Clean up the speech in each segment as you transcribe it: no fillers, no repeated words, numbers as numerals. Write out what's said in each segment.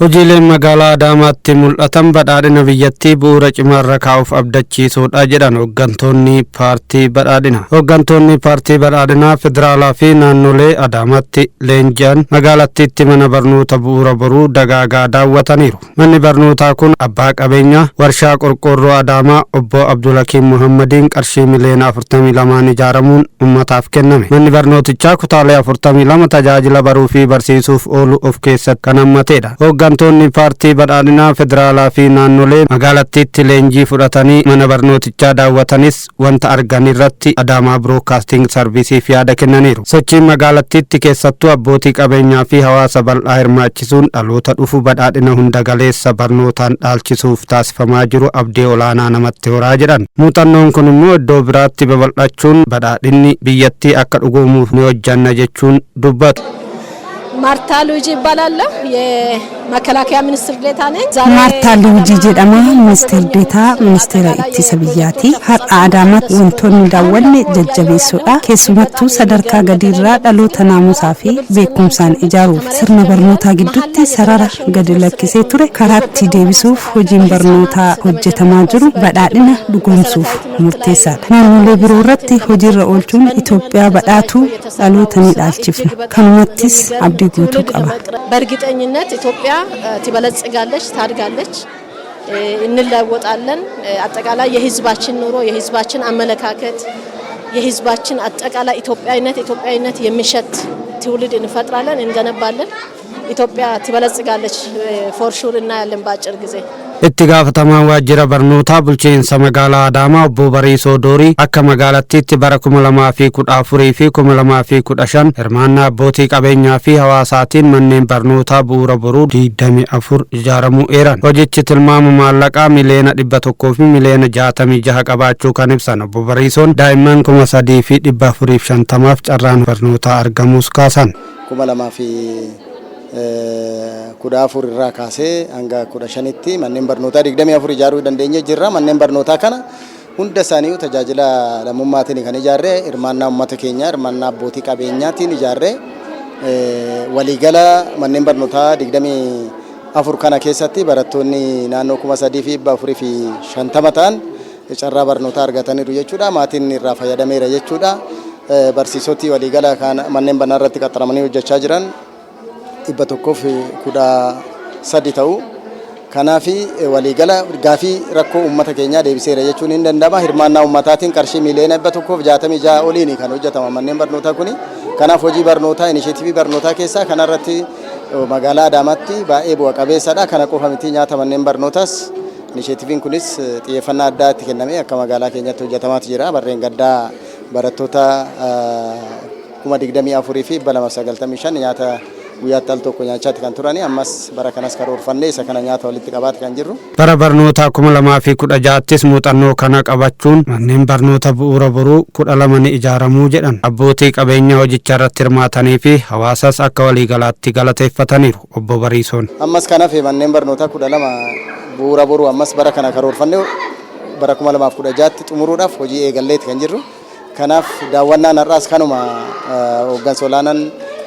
Hojiileen magaalaa Adaamaatti mul'atan badhaadhina biyyattii bu'uura cimaarra kaa'uuf abdachiisuudha jedhan hooggantoonni paartii badhaadhina. Hooggantoonni paartii badhaadhinaa federaalaa fi naannolee Adaamaatti leenji'an magaalattiitti mana barnoota bu'uura boruu dagaagaa daawwataniiru. Manni barnootaa kun abbaa qabeenyaa warshaa qorqoorroo Adaamaa obbo Abdulakiim Muhammadiin qarshii miliyoona 42 ijaaramuun ummataaf kenname. Manni barnootichaa kutaalee 42 tajaajila baruu fi barsiisuuf oolu of keessatti kan hammateedha. Hooggantoonni paartii badhaadhinaa federaalaa fi naannolee magaalattiitti leenjii fudhatanii mana barnootichaa daawwatanis wanta argan irratti Adaamaa Broadcasting Serviceef yaada kennaniiru. Sochiin magaalattiitti keessattuu abbootii qabeenyaa fi hawaasa bal'aa hirmaachisuun dhaloota dhufu badhaadhina hunda galeessa barnootaan dhaalchisuuf taasifamaa jiru abdii olaanaa namatti horaa jedhan. Muuxannoon kun immoo iddoo biraatti babal'achuun badhaadhinni biyyattii akka dhugoomuuf ni hojjanna jechuun dubbatu. Marta Luigi ይባላለሁ የመከላከያ ሚኒስትር ዴታ ነኝ። ማርታ ሉጂ ጀዳማ ሚኒስትር ዴታ ሚኒስትራ ኢትቲሳ ብያቲ ሀራ አዳማት ወንቶን ዳወን ጀጀቤሱዳ ኬሱመቱ ሰደርካ ገዲራ ዳሎታ ናሙሳፊ ቤኩምሳን ኢጃሩ ስርነ በርኖታ ግዱቲ ሰራራ ገድለክሴ ቱሬ ካራቲ ዴቢሱፍ ሆጂን በርኖታ ሆጀተማ ጅሩ በዳድና ዱጎምሱፍ ሙርቴሳ ናሙሌ ቢሮረቲ ሆጂራ ኦልቹን ኢትዮጵያ በዳቱ ዳሎተኒ ዳልችፍነ ከመትስ አብዲ ጉቱ ቀባ በርግጠኝነት ኢትዮጵያ ትበለጽጋለች ታድጋለች እንለወጣለን አጠቃላይ የህዝባችን ኑሮ የህዝባችን አመለካከት የህዝባችን አጠቃላይ ኢትዮጵያዊነት የሚሸት ትውልድ እንፈጥራለን እንገነባለን ኢትዮጵያ ትበለጽጋለች ፎር ሹር እና ያለን ባጭር ጊዜ itti gaafatamaan waajjira barnootaa bulchiinsa magaalaa Adaamaa obbo Bariisoo Doorii akka magaalattiitti bara 2014 fi 2015 hirmaannaa abbootii qabeenyaa fi hawaasaatiin manneen barnootaa bu'uura boruu 24 ijaaramuu eeran. Hojichi tilmaama maallaqaa miliyoona 100 fi miliyoona 66 qabaachuu kan ibsan obbo Bariisoon daa'imman 3,450 carraan barnootaa argamuus kaasan. Kudafur irraa kaasee hanga 15tti manneen barnootaa 24 ijaaruu dandeenye jirra. Manneen barnootaa kana hunda isaanii tajaajila lammummaatiin kan ijaarre hirmaannaa uummata keenyaa hirmaannaa abbootii qabeenyaatiin ijaarre waliigala manneen barnootaa 24 kana keessatti barattoonni naannoo 3,450 ta'an carraa barnootaa argataniiru jechuudha. Maatiin irraa fayyadameera jechuudha. Barsiisoti waliigala kan manneen barnootaa irratti qaxaramanii hojjechaa jiran 113 ta'u kanaafi waliigala gaafii rakkoo uummata keenyaa deebiseera jechuun hin danda'ama. Hirmaannaa uummataatiin qarshii miliyoona 166 oliin kan hojjetama manneen barnootaa kuni. Kanaaf hojii barnootaa initiatiivii barnootaa keessaa kanarratti magaalaa Adaamaatti baay'ee bu'a qabeessadha. Kana qofa miti nyaata manneen barnootaas initiatiiviin kunis xiyyeeffannaa addaa itti kennamee akka magaalaa keenyatti hojjetamaatu jira. Barreen gaddaa barattoota 24,000 fi 295 nyaata guyyaatti al tokko nyaachatti kan turani ammas bara kanas karoorfannee isa kana nyaata walitti qabaatti kan jirru. Bara barnoota 2016 muuxannoo kana qabachuun manneen barnoota bu'uura boruu 12 ni ijaaramuu jedhan abbootii qabeenyaa hojicha irratti hirmaatanii fi hawaasas akka waliigalaatti galateeffataniiru obbo Bariisoon. Ammas kanaaf manneen barnoota 12 bu'uura boruu ammas bara kana karoorfannee bara 2016tti xumuruudhaaf hojii eegalleetti kan jirru. Kanaaf daawwannaan har'aas kanuma hooggansa olaanaan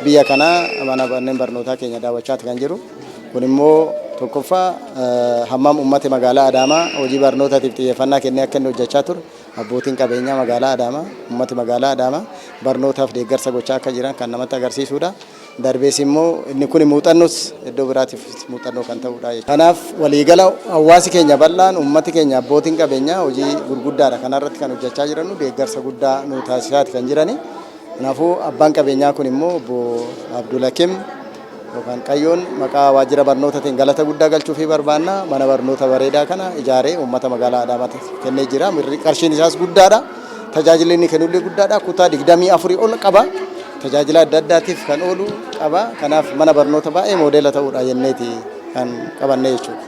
biyya kana mana manneen barnootaa keenya daawwachaatti kan jiru. Kun immoo tokkoffaa hammam uummata magaalaa Adaamaa hojii barnootaatiif xiyyeeffannaa kennee akka inni hojjechaa ture abbootiin qabeenyaa magaalaa Adaamaa uummata magaalaa Adaamaa barnootaaf deeggarsa gochaa akka jiran kan namatti agarsiisudha. Darbees immoo inni kun muuxannoos iddoo biraatiif muuxannoo kan ta'udha. Kanaaf waliigala hawaasi keenya bal'aan uummati keenya abbootiin qabeenyaa hojii gurguddaadha kanarratti kan hojjechaa jiran deeggarsa guddaa nu taasisaati kan jirani. Kanaafuu abbaan qabeenyaa kun immoo obbo Abdulakiim yookaan Qayyoon maqaa waajjira barnootaatiin galata guddaa galchuuf barbaanna. Mana barnoota bareedaa kana ijaaree uummata magaalaa Adaamaatti kennee jira. Qarshiin isaas guddaadha. Tajaajilli inni kennullee guddaadha. Kutaa 24 ol qaba. Tajaajila adda addaatiif kan oolu qaba. Kanaaf mana barnoota baay'ee moodeela ta'uudha jenneeti kan qabanne jechuudha.